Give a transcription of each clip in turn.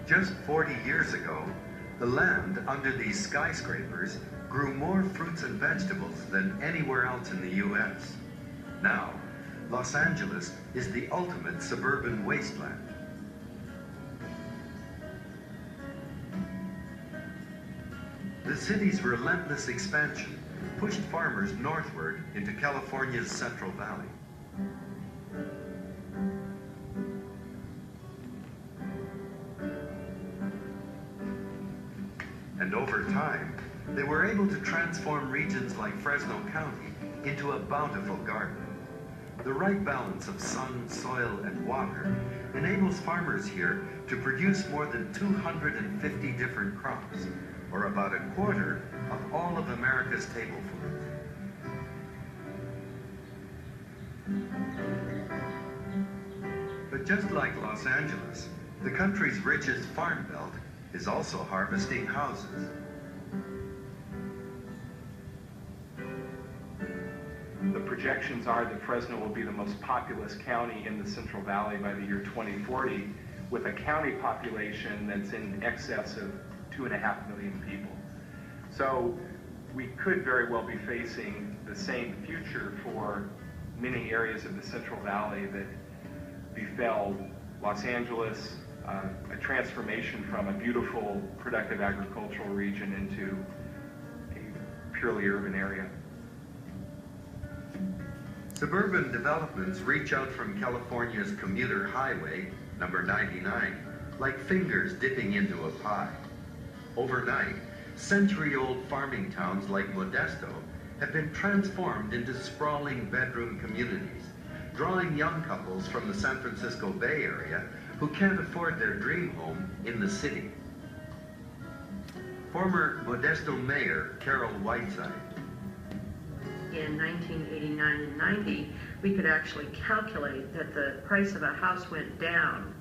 Just 40 years ago, the land under these skyscrapers grew more fruits and vegetables than anywhere else in the U.S. Now, Los Angeles is the ultimate suburban wasteland. The city's relentless expansion pushed farmers northward into California's Central Valley. And over time, they were able to transform regions like Fresno County into a bountiful garden. The right balance of sun, soil, and water enables farmers here to produce more than 250 different crops, or about a quarter of all of America's table food. But just like Los Angeles, the country's richest farm belt is also harvesting houses. The projections are that Fresno will be the most populous county in the Central Valley by the year 2040, with a county population that's in excess of 2.5 million people. So we could very well be facing the same future for many areas of the Central Valley that befell Los Angeles, a transformation from a beautiful, productive agricultural region into a purely urban area. Suburban developments reach out from California's commuter highway, number 99, like fingers dipping into a pie. Overnight, century-old farming towns like Modesto have been transformed into sprawling bedroom communities, drawing young couples from the San Francisco Bay Area who can't afford their dream home in the city. Former Modesto Mayor Carol Whiteside. In 1989 and 90, we could actually calculate that the price of a house went down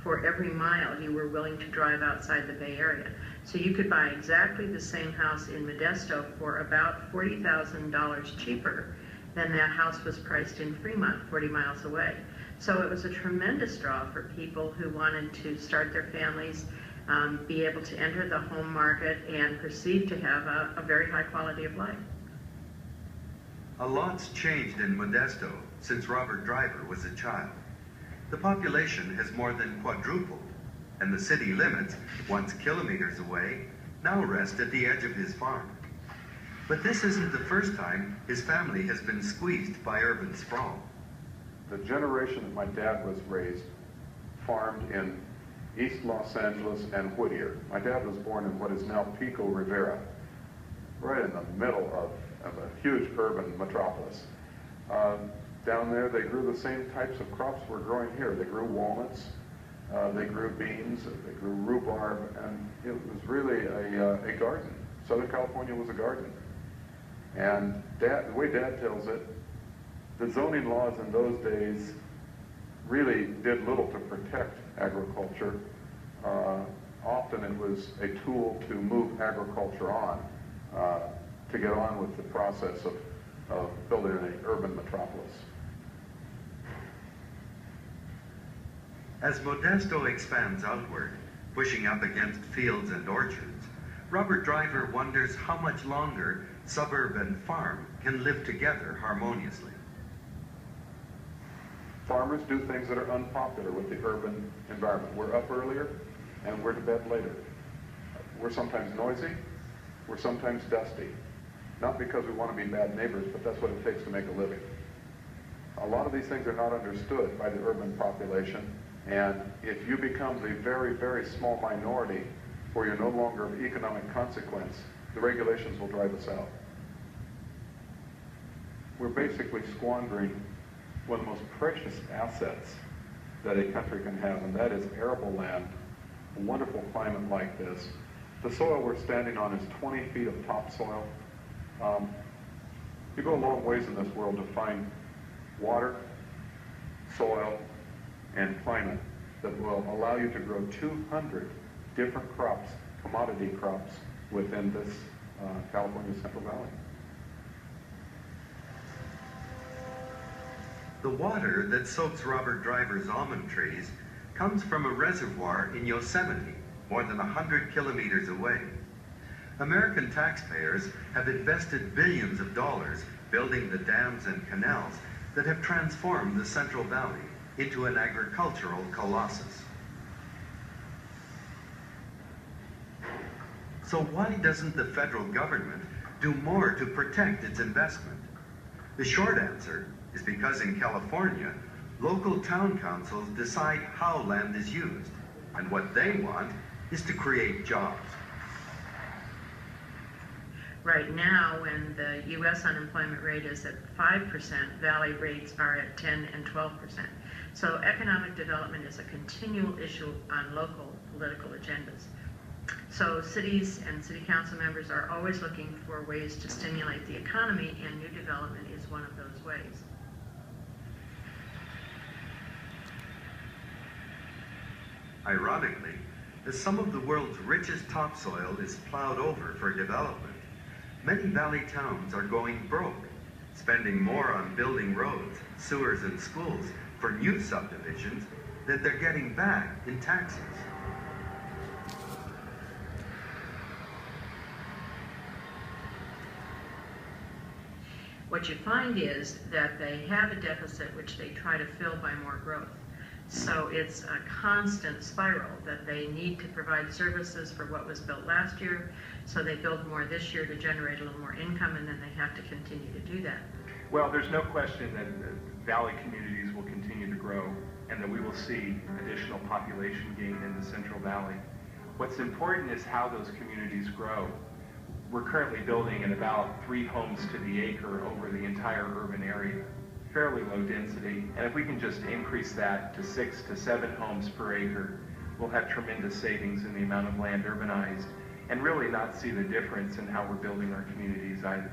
for every mile you were willing to drive outside the Bay Area. So you could buy exactly the same house in Modesto for about $40,000 cheaper than that house was priced in Fremont, 40 miles away. So it was a tremendous draw for people who wanted to start their families, be able to enter the home market, and perceive to have a very high quality of life. A lot's changed in Modesto since Robert Driver was a child. The population has more than quadrupled, and the city limits, once kilometers away, now rest at the edge of his farm. But this isn't the first time his family has been squeezed by urban sprawl. The generation that my dad was raised farmed in East Los Angeles and Whittier. My dad was born in what is now Pico Rivera, right in the middle of a huge urban metropolis. Down there, they grew the same types of crops we're growing here. They grew walnuts, they grew beans, they grew rhubarb, and it was really a garden. Southern California was a garden. And the way Dad tells it, the zoning laws in those days really did little to protect agriculture. Often it was a tool to move agriculture on, to get on with the process of building an urban metropolis. As Modesto expands outward, pushing up against fields and orchards, Robert Driver wonders how much longer suburb and farm can live together harmoniously. Farmers do things that are unpopular with the urban environment. We're up earlier and we're to bed later. We're sometimes noisy, we're sometimes dusty. Not because we want to be bad neighbors, but that's what it takes to make a living. A lot of these things are not understood by the urban population, and if you become the very, very small minority where you're no longer of economic consequence, the regulations will drive us out. We're basically squandering one of the most precious assets that a country can have, and that is arable land, a wonderful climate like this. The soil we're standing on is 20 feet of topsoil. You go a long ways in this world to find water, soil, and climate that will allow you to grow 200 different crops, commodity crops, within this California Central Valley. The water that soaks Robert Driver's almond trees comes from a reservoir in Yosemite, more than 100 kilometers away. American taxpayers have invested billions of dollars building the dams and canals that have transformed the Central Valley into an agricultural colossus. So why doesn't the federal government do more to protect its investment? The short answer is because in California, local town councils decide how land is used, and what they want is to create jobs. Right now, when the U.S. unemployment rate is at 5%, Valley rates are at 10 and 12%. So economic development is a continual issue on local political agendas. So cities and city council members are always looking for ways to stimulate the economy, and new development is one of those ways. Ironically, as some of the world's richest topsoil is plowed over for development, many valley towns are going broke, spending more on building roads, sewers, and schools for new subdivisions than they're getting back in taxes. What you find is that they have a deficit which they try to fill by more growth. So it's a constant spiral that they need to provide services for what was built last year, so they build more this year to generate a little more income, and then they have to continue to do that. Well, there's no question that valley communities will continue to grow and that we will see additional population gain in the Central Valley. What's important is how those communities grow. We're currently building at about 3 homes to the acre over the entire urban area, fairly low density. And if we can just increase that to 6 to 7 homes per acre, we'll have tremendous savings in the amount of land urbanized and really not see the difference in how we're building our communities either.